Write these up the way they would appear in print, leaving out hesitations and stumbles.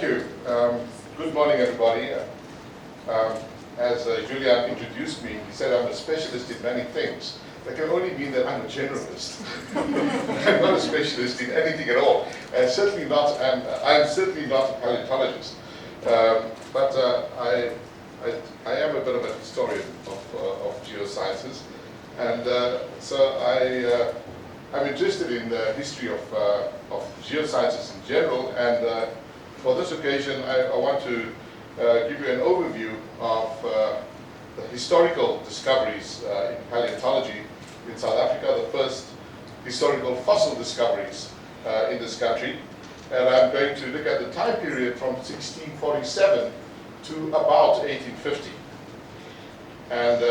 Thank you. Good morning, everybody. As Julian introduced me, he said I'm a specialist in many things. That can only mean that I'm a generalist. I'm not a specialist in anything at all, and certainly not. I'm certainly not a paleontologist. But I am a bit of a historian of geosciences, and so I'm interested in the history of geosciences in general. And for this occasion, I want to give you an overview of the historical discoveries in paleontology in South Africa, the first historical fossil discoveries in this country. And I'm going to look at the time period from 1647 to about 1850. And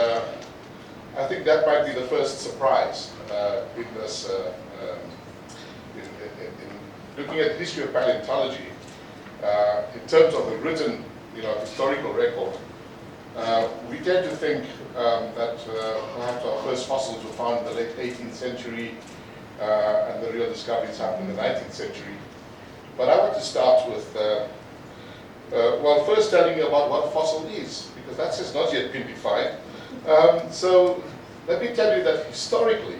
I think that might be the first surprise in this, in looking at the history of paleontology. In terms of the written, historical record, we tend to think that perhaps our first fossils were found in the late 18th century, and the real discoveries happened in the 19th century. But I want to start with, well, first telling you about what a fossil is, because that has not yet been defined. So let me tell you that historically,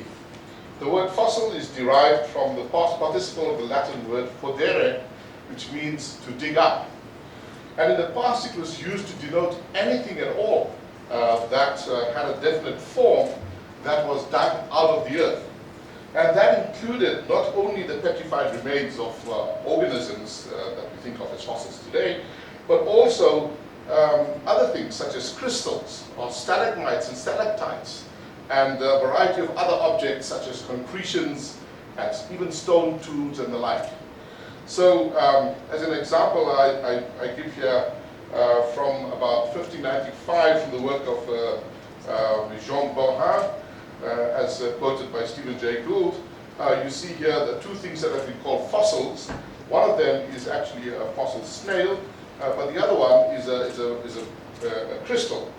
the word fossil is derived from the past participle of the Latin word fodere, which means to dig up. And in the past, it was used to denote anything at all that had a definite form that was dug out of the earth. And that included not only the petrified remains of organisms that we think of as fossils today, but also other things such as crystals or stalagmites and stalactites, and a variety of other objects such as concretions and even stone tools and the like. So, as an example, I give here from about 1595 from the work of Jean Bohin, as quoted by Stephen Jay Gould. You see here the two things that have been called fossils. One of them is actually a fossil snail, but the other one is a crystal.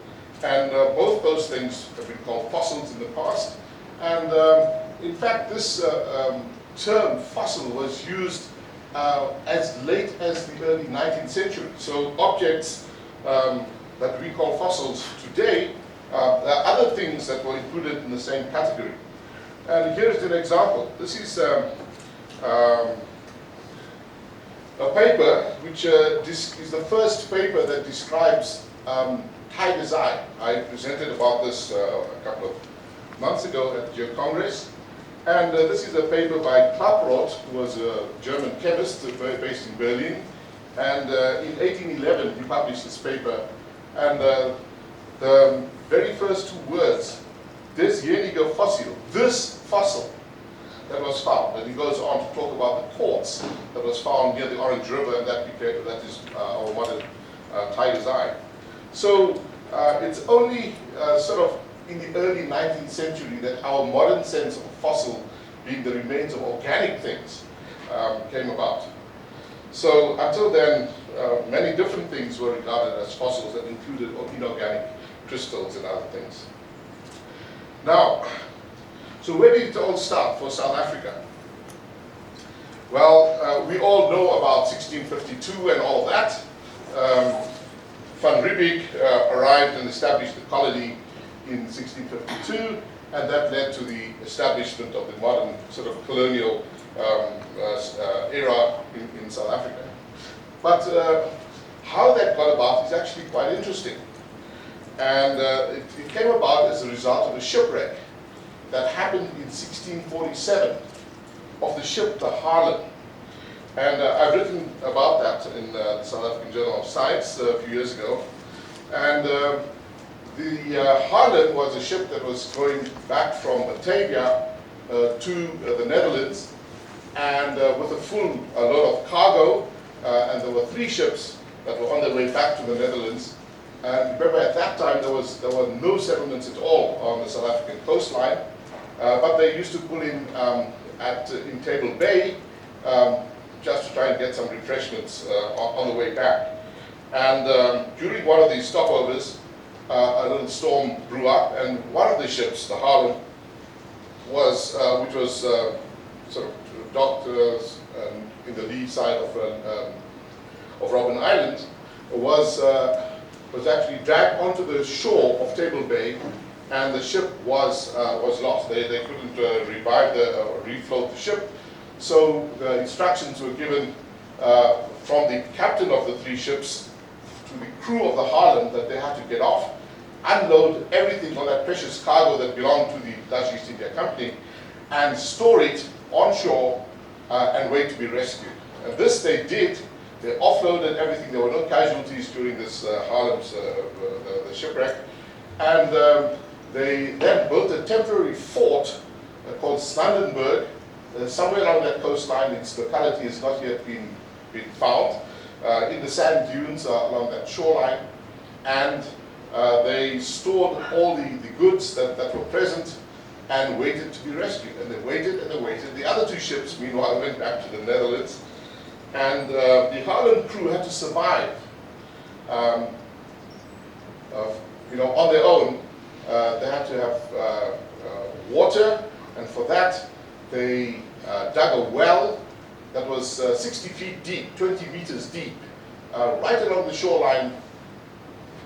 And both those things have been called fossils in the past. And in fact, this term fossil was used as late as the early 19th century. So objects that we call fossils today, there are other things that were included in the same category. And here's an example. This is a paper which is the first paper that describes tiger's eye. I presented about this a couple of months ago at the Geocongress. And this is a paper by Klaproth, who was a German chemist based in Berlin. And in 1811, he published this paper. And the very first two words, desjenige fossil, this fossil that was found. And he goes on to talk about the quartz that was found near the Orange River, and that is our modern tiger's eye. So it's only sort of in the early 19th century that our modern sense of a fossil being the remains of organic things came about. So until then, many different things were regarded as fossils that included inorganic crystals and other things. Now, so where did it all start for South Africa? Well, we all know about 1652 and all of that. Van Riebeeck arrived and established the colony in 1652, and that led to the establishment of the modern sort of colonial era in South Africa. But how that got about is actually quite interesting. And it came about as a result of a shipwreck that happened in 1647 of the ship, the Haarlem. And I've written about that in the South African Journal of Science a few years ago. And the Haarlem was a ship that was going back from Batavia to the Netherlands, and with a load of cargo, and there were 3 ships that were on their way back to the Netherlands. And remember, at that time there were no settlements at all on the South African coastline, but they used to pull in in Table Bay just to try and get some refreshments on the way back. And during one of these stopovers, a little storm blew up, and one of the ships, the Haarlem, which was sort of docked in the lee side of Robben Island was actually dragged onto the shore of Table Bay, and the ship was lost. They couldn't revive refloat the ship, so the instructions were given from the captain of the 3 ships to the crew of the Haarlem that they had to get off, unload everything on that precious cargo that belonged to the Dutch East India Company, and store it on shore and wait to be rescued. And this they did. They offloaded everything. There were no casualties during this Haarlem's the shipwreck. And they then built a temporary fort called Slandenburg, somewhere along that coastline. Its locality has not yet been found, in the sand dunes along that shoreline. And they stored all the goods that were present and waited to be rescued. And they waited and they waited. The other 2 ships, meanwhile, went back to the Netherlands. And the Haarlem crew had to survive, on their own. They had to have water, and for that they dug a well that was 60 feet deep, 20 meters deep, right along the shoreline,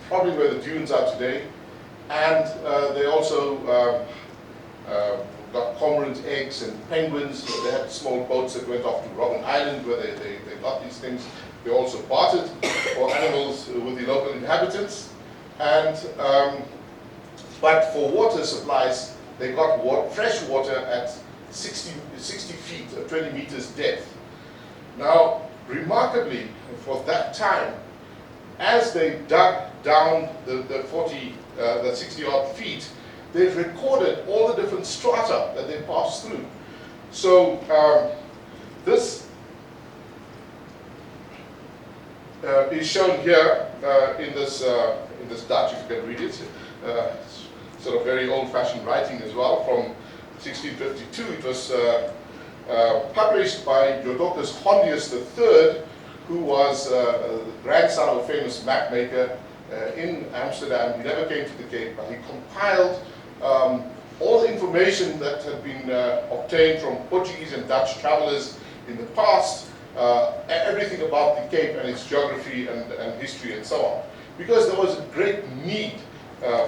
probably where the dunes are today. And they also got cormorant eggs and penguins. They had small boats that went off to Robben Island where they got these things. They also bartered for animals with the local inhabitants. And but for water supplies, they got fresh water at 60 feet, 20 meters depth. Now, remarkably, for that time, as they dug down the 60 odd feet, they recorded all the different strata that they passed through. So this is shown here in this Dutch, if you can read it. Sort of very old-fashioned writing as well, from 1652. It was published by Jodokus Hondius III, who was the grandson of a famous map maker in Amsterdam. He never came to the Cape, but he compiled all the information that had been obtained from Portuguese and Dutch travelers in the past, everything about the Cape and its geography and history and so on. Because there was a great need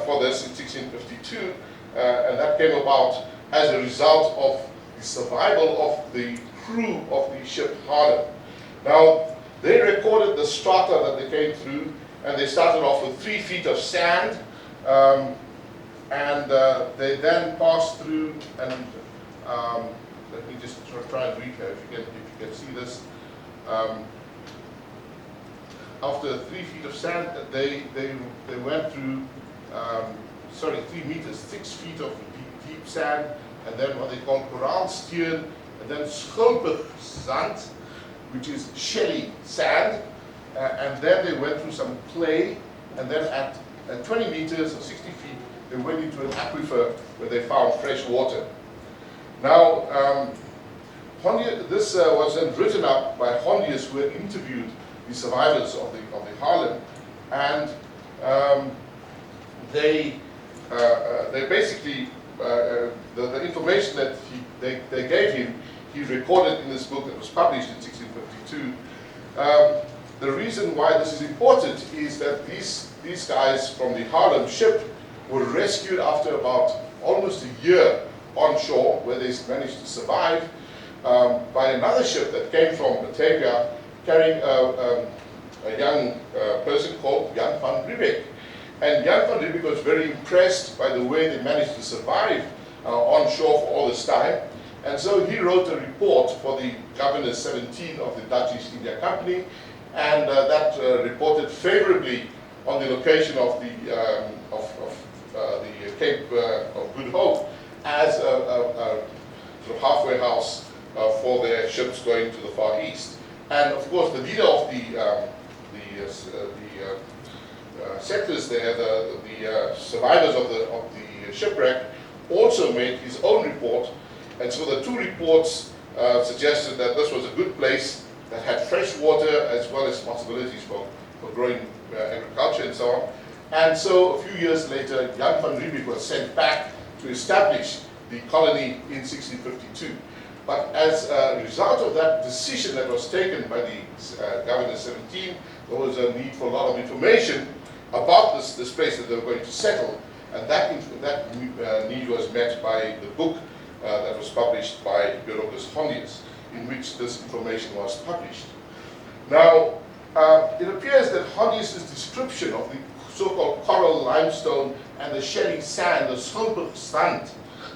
for this in 1652, and that came about as a result of the survival of the crew of the ship Haarlem. Now, they recorded the strata that they came through, and they started off with 3 feet of sand, and they then passed through, and let me just try and read here if you can see this. After 3 feet of sand, they went through 3 meters, 6 feet of deep sand, and then what they call koraalsteen, and then schulpigzand, which is shelly sand, and then they went through some clay, and then at 20 meters or 60 feet, they went into an aquifer where they found fresh water. Now, this was then written up by Hondius, who had interviewed the survivors of the Haarlem, and they basically the information that they gave him, he recorded in this book that was published in 1652. The reason why this is important is that these guys from the Haarlem ship were rescued after about almost a year on shore, where they managed to survive, by another ship that came from Batavia, carrying a young person called Jan van Riebeck. And Jan van Riebeck was very impressed by the way they managed to survive on shore for all this time. And so he wrote a report for the Governor 17 of the Dutch East India Company, and that reported favorably on the location of the Cape of Good Hope as a sort of halfway house for their ships going to the Far East. And of course, the leader of the settlers there, the survivors of the shipwreck, also made his own report. And so the two reports suggested that this was a good place that had fresh water as well as possibilities for growing agriculture and so on. And so a few years later, Jan van Riebeck was sent back to establish the colony in 1652. But as a result of that decision that was taken by the Governor 17, there was a need for a lot of information about this place that they were going to settle, and that need was met by the book that was published by Biologus Hondius, in which this information was published. Now, it appears that Hondius' description of the so-called coral limestone and the shelly sand, the Schulper sand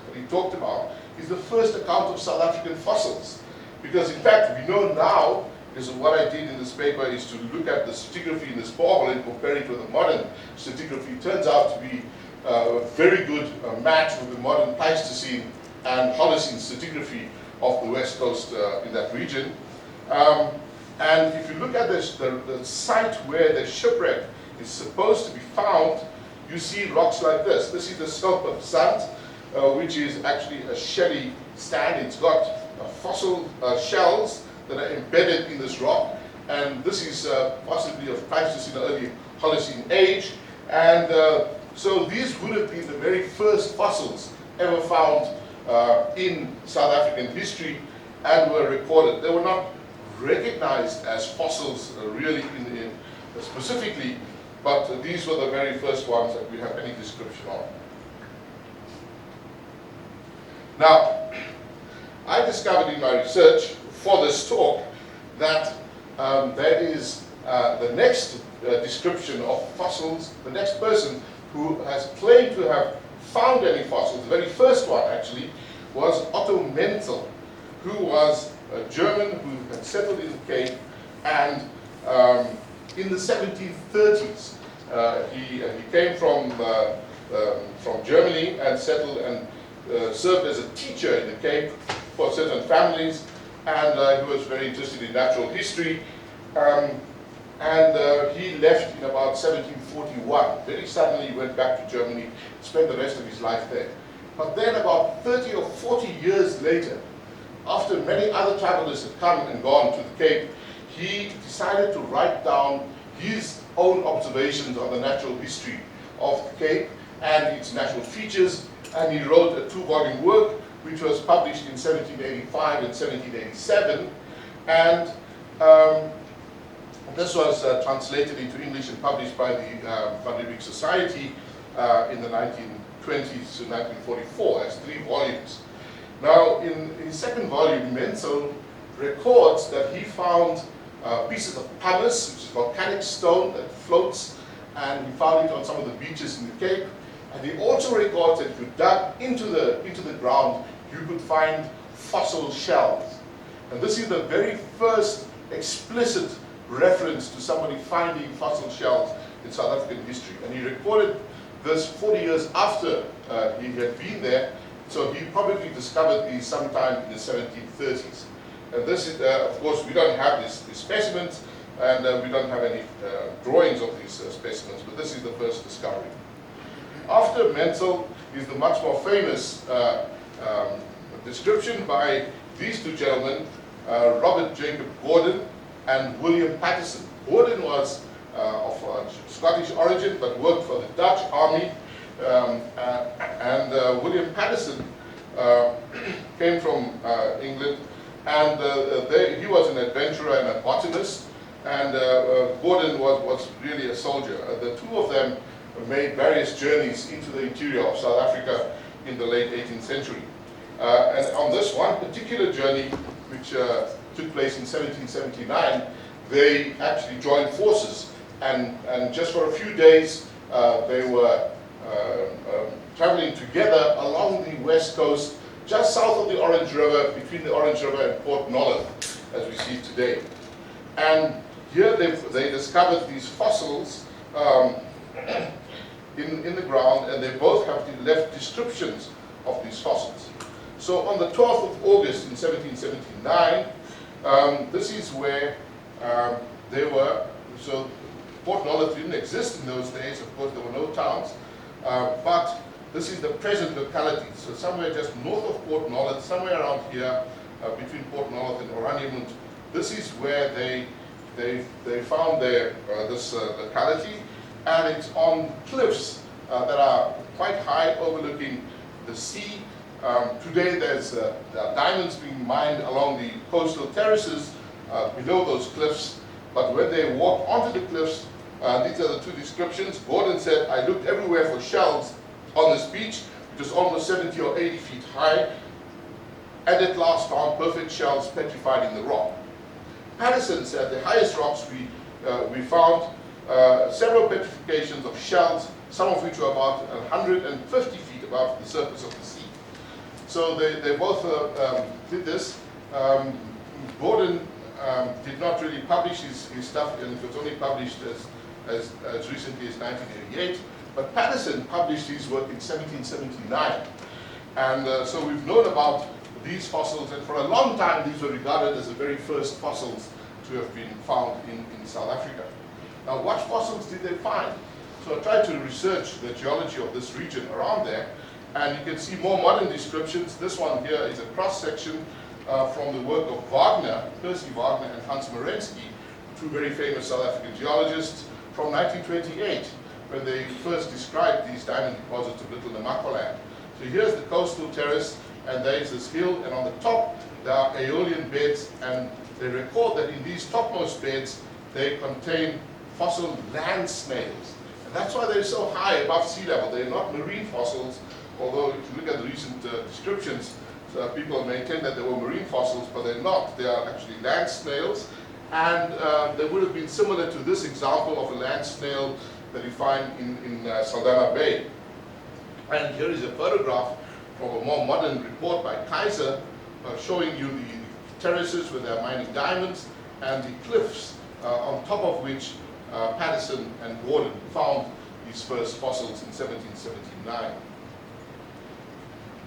that he talked about, is the first account of South African fossils. Because in fact, we know now, because what I did in this paper is to look at the stratigraphy in this borehole and compare it with the modern stratigraphy. It turns out to be a very good match with the modern Pleistocene and Holocene stratigraphy of the west coast in that region. And if you look at this, the site where the shipwreck is supposed to be found, you see rocks like this. This is the Schulper sand, which is actually a shelly sand. It's got fossil shells that are embedded in this rock, and this is possibly of Pleistocene or early Holocene age. And so these would have been the very first fossils ever found in South African history and were recorded. They were not recognized as fossils really specifically, but these were the very first ones that we have any description of. Now, I discovered in my research for this talk that there is the next description of fossils, the next person who has claimed to have found any fossils, the very first one actually, was Otto Menzel, who was a German who had settled in the Cape, and in the 1730s he came from Germany and settled and served as a teacher in the Cape for certain families, and he was very interested in natural history. He left in about 1741. Very suddenly he went back to Germany, spent the rest of his life there. But then about 30 or 40 years later, after many other travelers had come and gone to the Cape, he decided to write down his own observations on the natural history of the Cape and its natural features, and he wrote a 2-volume work which was published in 1785 and 1787, and this was translated into English and published by the Van Riebeeck Society in the 1920s to 1944 as 3 volumes. Now, in his second volume, Menzel records that he found pieces of pumice, which is volcanic stone that floats, and he found it on some of the beaches in the Cape. And he also records that if you dug into the ground, you could find fossil shells. And this is the very first explicit reference to somebody finding fossil shells in South African history. And he recorded this 40 years after he had been there, so he probably discovered these sometime in the 1730s. And this is, of course, we don't have these specimens, and we don't have any drawings of these specimens, but this is the first discovery. After Menzel is the much more famous description by these 2 gentlemen, Robert Jacob Gordon and William Patterson. Gordon was of Scottish origin but worked for the Dutch army, and William Patterson came from England, and he was an adventurer and a botanist, and Gordon was really a soldier. The 2 of them made various journeys into the interior of South Africa in the late 18th century. And on this one particular journey, which took place in 1779, they actually joined forces, and just for a few days they were traveling together along the west coast, just south of the Orange River, between the Orange River and Port Nolloth, as we see today. And here they discovered these fossils in the ground, and they both have left descriptions of these fossils. So on the 12th of August in 1779, this is where they were. So Port Nolloth didn't exist in those days, of course there were no towns, but this is the present locality. So somewhere just north of Port Nolloth, somewhere around here, between Port Nolloth and Oraniemund, this is where they found this locality, and it's on cliffs that are quite high, overlooking the sea, Today there are diamonds being mined along the coastal terraces below those cliffs, but when they walked onto the cliffs, these are the two descriptions. Gordon said, I looked everywhere for shells on this beach, which was almost 70 or 80 feet high, and at last found perfect shells petrified in the rock. Patterson said the highest rocks we found several petrifications of shells, some of which were about 150 feet above the surface of the sea. So they both did this. Gordon did not really publish his stuff, and it was only published as recently as 1988. But Patterson published his work in 1779. And so we've known about these fossils, and for a long time these were regarded as the very first fossils to have been found in South Africa. Now, what fossils did they find? So I tried to research the geology of this region around there, and you can see more modern descriptions. This one here is a cross-section from the work of Wagner, Percy Wagner and Hans Merensky, two very famous South African geologists, from 1928, when they first described these diamond deposits of Little Namaqualand. So here's the coastal terrace, and there is this hill, and on the top there are aeolian beds, and they record that in these topmost beds they contain fossil land snails. And that's why they're so high above sea level. They're not marine fossils, although if you look at the recent descriptions, people maintain that they were marine fossils, but they're not. They are actually land snails, and they would have been similar to this example of a land snail that you find in Saldanha Bay. And here is a photograph from a more modern report by Kaiser showing you the terraces where they're mining diamonds and the cliffs on top of which Patterson and Gordon found these first fossils in 1779.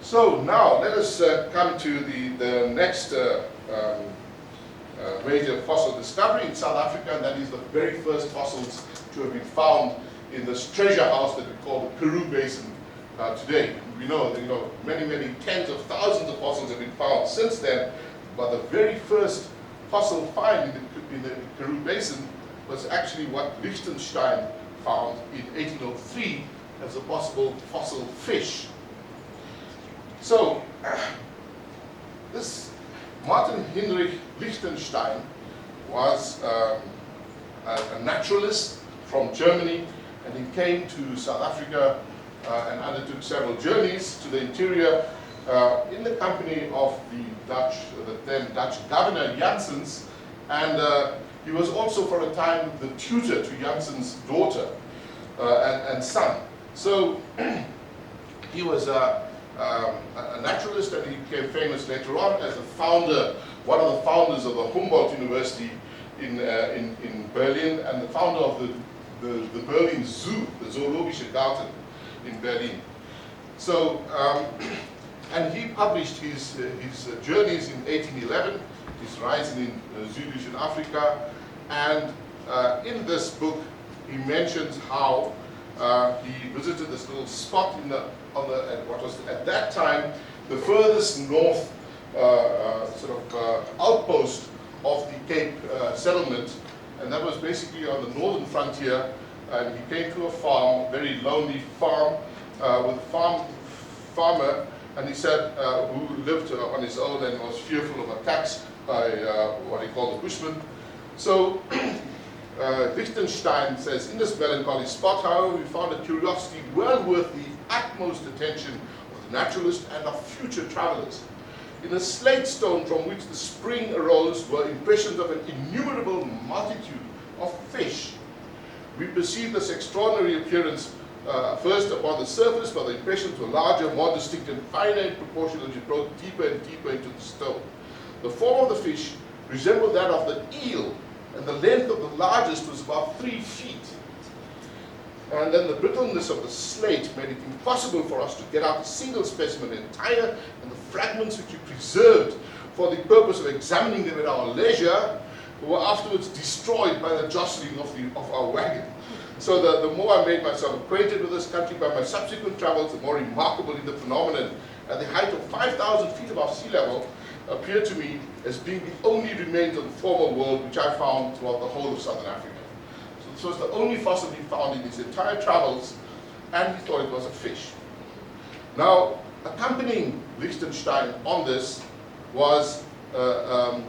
So now let us come to the next major fossil discovery in South Africa, and that is the very first fossils to have been found in this treasure house that we call the Karoo Basin today. We know that many tens of thousands of fossils have been found since then, but the very first fossil find in the Karoo Basin was actually what Liechtenstein found in 1803 as a possible fossil fish. So, this Martin Heinrich Liechtenstein was a naturalist from Germany, and he came to South Africa and undertook several journeys to the interior in the company of the then Dutch governor Janssens, and he was also for a time the tutor to Janssens' daughter and son. So he was a naturalist, and he became famous later on as the founder, one of the founders of the Humboldt University in Berlin, and the founder of the Berlin Zoo, the Zoologische Garten in Berlin. So, and he published his journeys in 1811, his Reisen in Südlichen Afrika, and in this book he mentions how he visited this little spot what was at that time the furthest north outpost of the Cape settlement, and that was basically on the northern frontier. And he came to a farm, a very lonely farm, with a farmer, and he said, who lived on his own and was fearful of attacks by what he called the Bushmen. So Liechtenstein says, in this melancholy spot, however, we found a curiosity well worth the utmost attention of the naturalist and of future travelers. In a slate stone from which the spring arose were impressions of an innumerable multitude of fish. We perceived this extraordinary appearance first upon the surface, but the impressions were larger, more distinct, and finer in proportion as we probed deeper and deeper into the stone. The form of the fish resembled that of the eel, and the length of the largest was about 3 feet. And then the brittleness of the slate made it impossible for us to get out a single specimen entire, and the fragments which we preserved for the purpose of examining them at our leisure were afterwards destroyed by the jostling of our wagon. So the more I made myself acquainted with this country by my subsequent travels, the more remarkably the phenomenon at the height of 5,000 feet above sea level appeared to me as being the only remains of the former world which I found throughout the whole of southern Africa. So this was the only fossil he found in his entire travels, and he thought it was a fish. Now, accompanying Liechtenstein on this was the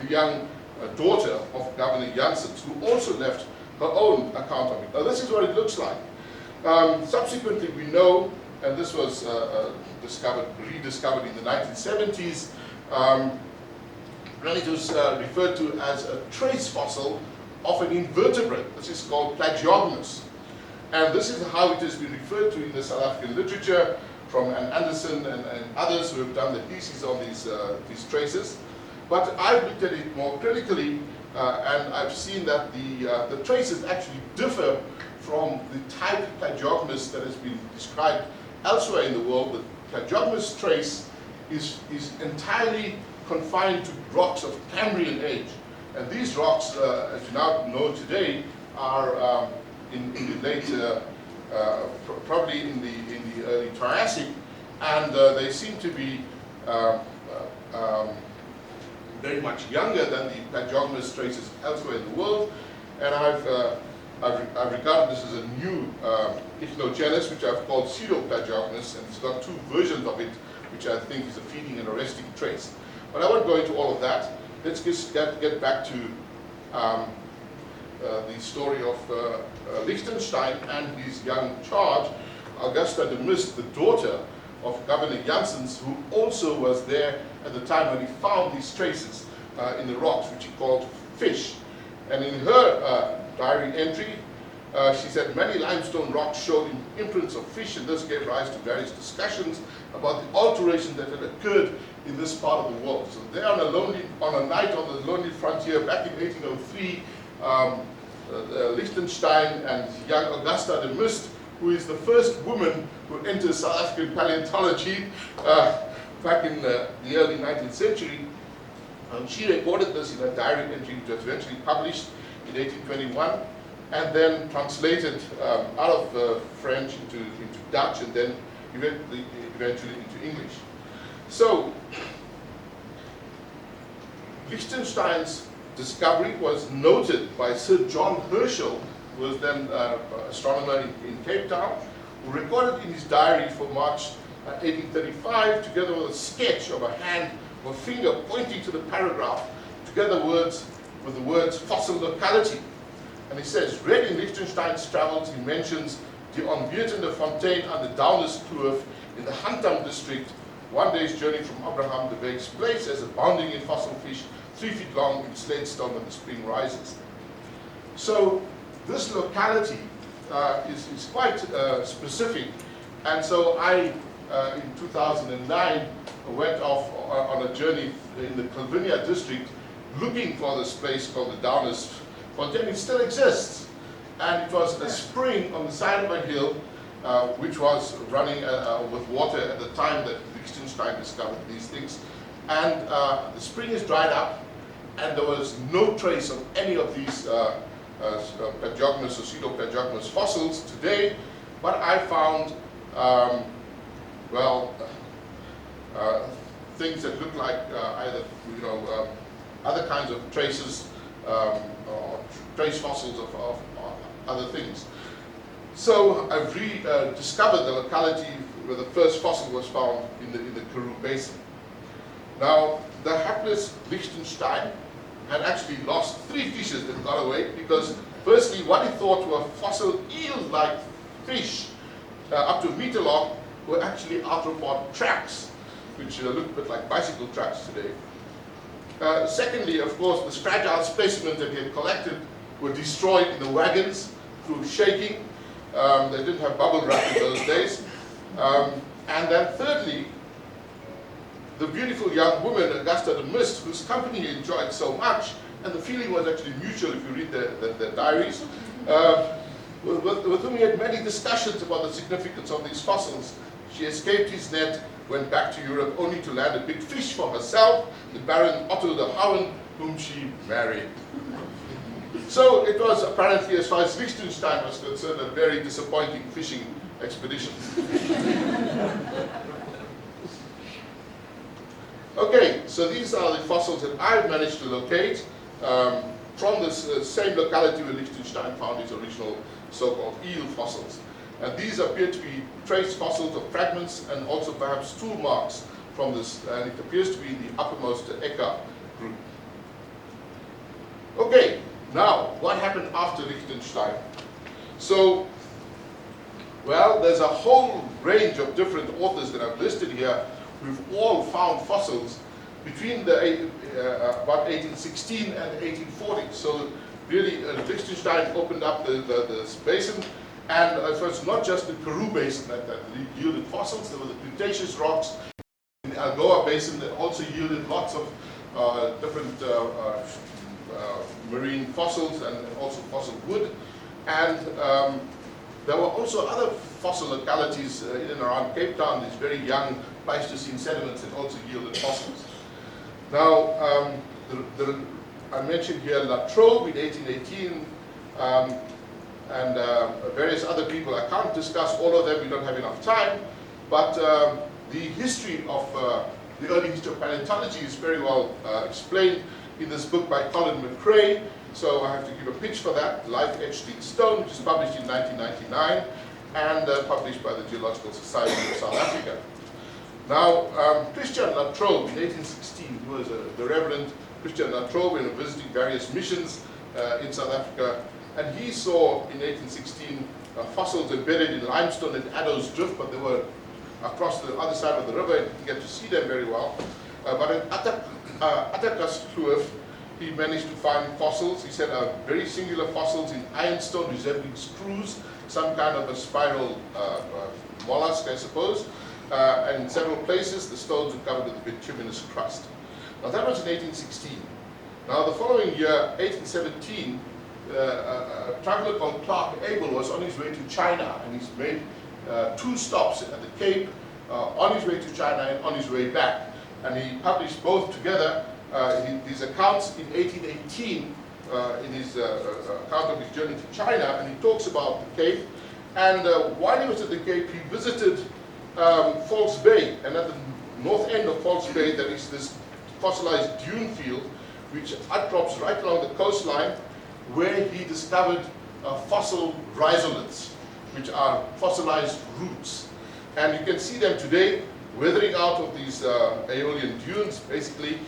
young daughter of Governor Janssens, who also left her own account of it. Now this is what it looks like. Subsequently we know, and this was rediscovered in the 1970s, and it was referred to as a trace fossil of an invertebrate. This is called Plagiogmus. And this is how it has been referred to in the South African literature from Ann Anderson and others who have done the theses on these traces. But I've looked at it more critically, and I've seen that the traces actually differ from the type of Plagiogmus that has been described elsewhere in the world. The Plagiogmus trace is entirely confined to rocks of Cambrian age. And these rocks, as you now know today, are in the late, probably in the early Triassic, and they seem to be very much younger than the Plagiogmus traces elsewhere in the world. And I've regarded this as a new ichnogenus, which I've called pseudo-Plagiogmus, and it's got two versions of it, which I think is a feeding and a resting trace. But I won't go into all of that. Let's just get back to the story of Liechtenstein and his young charge, Augusta de Mist, the daughter of Governor Janssens, who also was there at the time when he found these traces in the rocks, which he called fish. And in her diary entry, she said many limestone rocks showed imprints of fish, and this gave rise to various discussions about the alteration that had occurred in this part of the world. So there on a night on the lonely frontier back in 1803, Liechtenstein and young Augusta de Mist, who is the first woman who enters South African paleontology back in the early 19th century. She recorded this in a diary entry which was eventually published in 1821 and then translated out of French into Dutch and then eventually into English. So, Liechtenstein's discovery was noted by Sir John Herschel, who was then an astronomer in Cape Town, who recorded in his diary for March 1835, together with a sketch of a hand or finger pointing to the paragraph, together with the words fossil locality. And he says, read in Liechtenstein's travels, he mentions the onwiertende Fontein aan de Daunerskloof in the Hantam district, 1 day's journey from Abraham de Beek's place, as abounding in fossil fish, 3 feet long in slatestone when the spring rises. So this locality is quite specific, and so I, in 2009, went off on a journey in the Calvinia district looking for this place called the Downers Fontein. It still exists, and it was a spring on the side of a hill which was running with water at the time that Liechtenstein discovered these things. And the spring is dried up, and there was no trace of any of these Plagiogmus or pseudo-Plagiogmus fossils today, but I found, things that look like either, other kinds of traces or trace fossils of other things. So I've rediscovered the locality where the first fossil was found in the Karoo Basin. Now, the hapless Liechtenstein had actually lost 3 fishes that got away because, firstly, what he thought were fossil eel-like fish up to a meter long were actually arthropod tracks, which look a bit like bicycle tracks today. Secondly, of course, the fragile specimens that he had collected were destroyed in the wagons through shaking. They didn't have bubble wrap in those days. And then thirdly, the beautiful young woman, Augusta de Mist, whose company he enjoyed so much, and the feeling was actually mutual if you read their diaries, with whom he had many discussions about the significance of these fossils. She escaped his net, went back to Europe only to land a big fish for herself, the Baron Otto de Houwen, whom she married. So it was apparently, as far as Liechtenstein was concerned, a very disappointing fishing expedition. Okay, so these are the fossils that I've managed to locate from this same locality where Liechtenstein found his original so-called eel fossils. And these appear to be trace fossils of fragments and also perhaps tool marks from this, and it appears to be in the uppermost Eka group. Okay, now, what happened after Liechtenstein? So, well, there's a whole range of different authors that I've listed here who've all found fossils between the, about 1816 and 1840. So really, Liechtenstein opened up this basin, and so it's not just the Peru basin that yielded fossils. There were the Cretaceous rocks in the Algoa basin that also yielded lots of different marine fossils and also fossil wood. And there were also other fossil localities in and around Cape Town, these very young Pleistocene sediments that also yielded fossils. Now, I mentioned here La Trobe in 1818, and various other people. I can't discuss all of them, we don't have enough time, but the history of the early history of paleontology is very well explained in this book by Colin McRae. So I have to give a pitch for that, Life Etched in Stone, which is published in 1999 and published by the Geological Society of South Africa. Now, Christian La Trobe in 1816, he was the Reverend Christian La Trobe, visiting various missions in South Africa, and he saw in 1816 fossils embedded in limestone at Addo's Drift, but they were across the other side of the river, and you get to see them very well. But at Atterkastkloof, he managed to find fossils. He said very singular fossils in ironstone resembling screws, some kind of a spiral mollusk, I suppose. And in several places, the stones were covered with a bituminous crust. Now that was in 1816. Now the following year, 1817, a traveler called Clark Abel was on his way to China, and he's made 2 stops at the Cape, on his way to China and on his way back. And he published both together his accounts in 1818 in his account of his journey to China, and he talks about the Cape. And while he was at the Cape, he visited False Bay, and at the north end of False Bay there is this fossilized dune field which outcrops right along the coastline, where he discovered fossil rhizoliths, which are fossilized roots. And you can see them today weathering out of these Aeolian dunes, basically.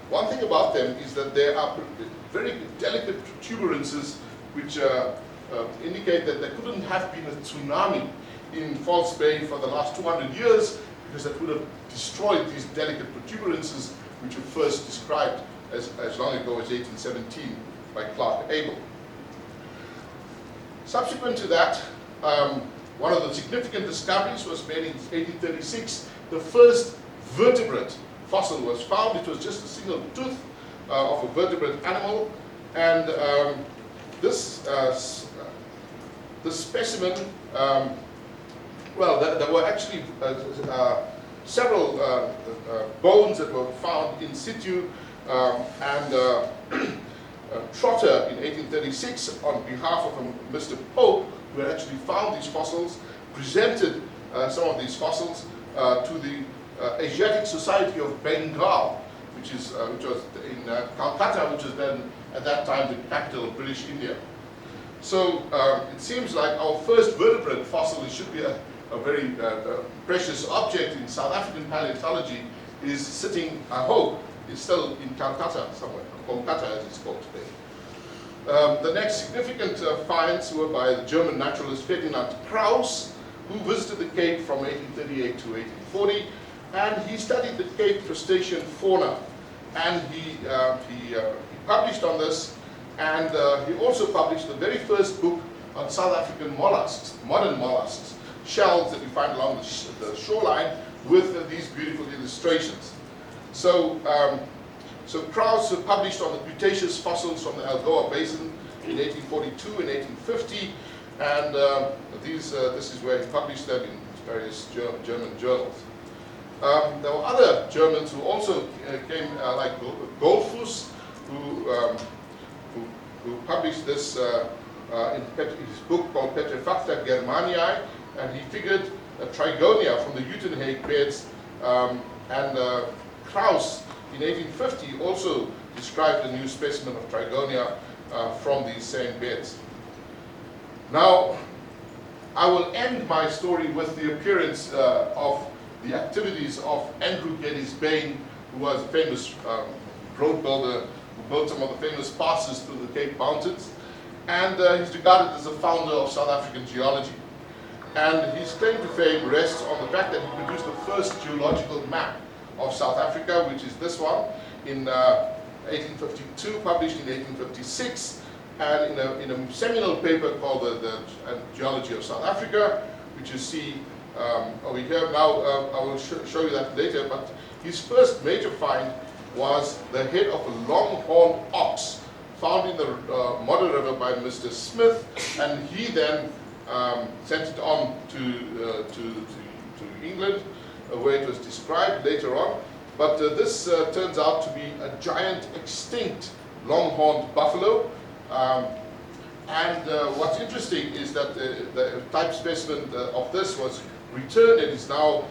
One thing about them is that they are very delicate protuberances, which indicate that there couldn't have been a tsunami in False Bay for the last 200 years, because that would have destroyed these delicate protuberances, which were first described as long ago as 1817 by Clark Abel. Subsequent to that, one of the significant discoveries was made in 1836. The first vertebrate fossil was found. It was just a single tooth of a vertebrate animal, and this specimen, well, there were actually several bones that were found in situ, and Trotter in 1836, on behalf of Mr. Pope, who had actually found these fossils, presented some of these fossils to the Asiatic Society of Bengal, which was in Calcutta, which was then at that time the capital of British India. So it seems like our first vertebrate fossil, should be a very precious object in South African paleontology, is sitting, I hope, is still in Calcutta somewhere, Kolkata as it's called today. The next significant finds were by the German naturalist Ferdinand Krauss, who visited the Cape from 1838 to 1840, and he studied the Cape crustacean fauna, and he published on this, and he also published the very first book on South African mollusks, modern mollusks, shells that you find along the shoreline, with these beautiful illustrations. So, Krauss published on the Cretaceous fossils from the Algoa Basin in 1842 and 1850, and this is where he published them in various German journals. There were other Germans who also came, like Goldfuss, who published this in his book called Petrefacta Germaniae, and he figured Trigonia from the Uitenhage beds, and Krauss in 1850 also described a new specimen of Trigonia from these same beds. Now, I will end my story with the appearance of the activities of Andrew Geddes Bain, who was a famous road builder who built some of the famous passes through the Cape Mountains, and he's regarded as the founder of South African geology. And his claim to fame rests on the fact that he produced the first geological map of South Africa, which is this one, in 1852, published in 1856, and in a seminal paper called the Geology of South Africa, which you see over here. Now, I will show you that later, but his first major find was the head of a long-horned ox found in the Modder River by Mr. Smith, and he then sent it on to England, where it was described later on. But this turns out to be a giant extinct long-horned buffalo. What's interesting is that the type specimen of this was returned and is now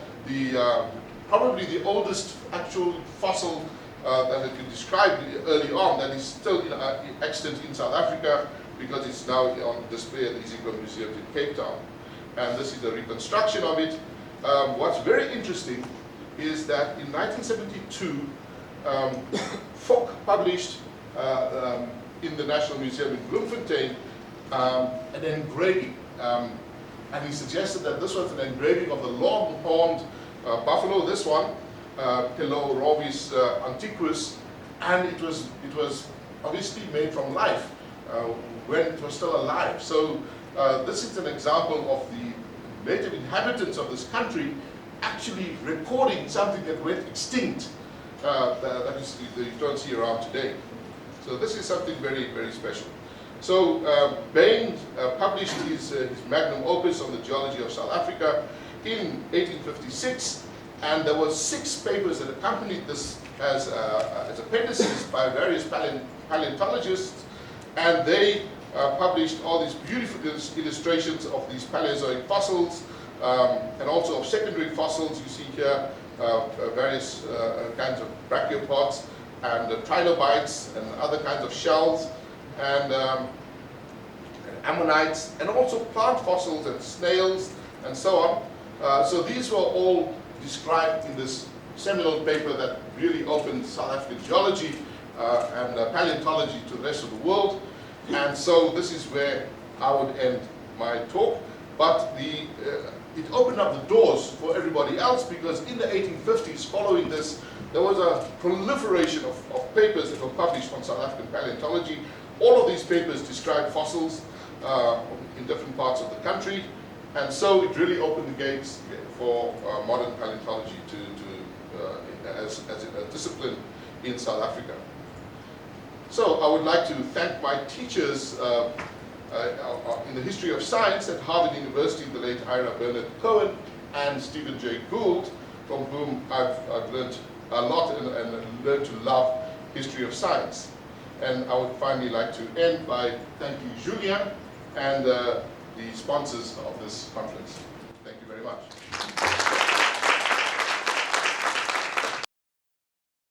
probably the oldest actual fossil that had been described early on that is still extant in South Africa, because it's now on display at the Ezekiel Museum in Cape Town. And this is a reconstruction of it. What's very interesting is that in 1972, Fock published in the National Museum in Bloemfontein an engraving. And he suggested that this was an engraving of the long-horned buffalo, this one, Pelorovis antiquus, and it was obviously made from life when it was still alive. So this is an example of the native inhabitants of this country actually recording something that went extinct that you don't see around today. So this is something very, very special. So Bain published his magnum opus on the geology of South Africa in 1856, and there were 6 papers that accompanied this as appendices by various paleontologists, and they published all these beautiful illustrations of these Paleozoic fossils, and also of secondary fossils. You see here various kinds of brachiopods and trilobites and other kinds of shells, and ammonites, and also plant fossils and snails and so on. So these were all described in this seminal paper that really opened South African geology and paleontology to the rest of the world. And so this is where I would end my talk. But it opened up the doors for everybody else, because in the 1850s, following this, there was a proliferation of papers that were published on South African paleontology. All of these papers described fossils in different parts of the country, and so it really opened the gates for modern paleontology as a discipline in South Africa. So I would like to thank my teachers in the history of science at Harvard University, the late Ira Bernard Cohen and Stephen J. Gould, from whom I've learned a lot and learned to love history of science. And I would finally like to end by thanking Julien and the sponsors of this conference. Thank you very much.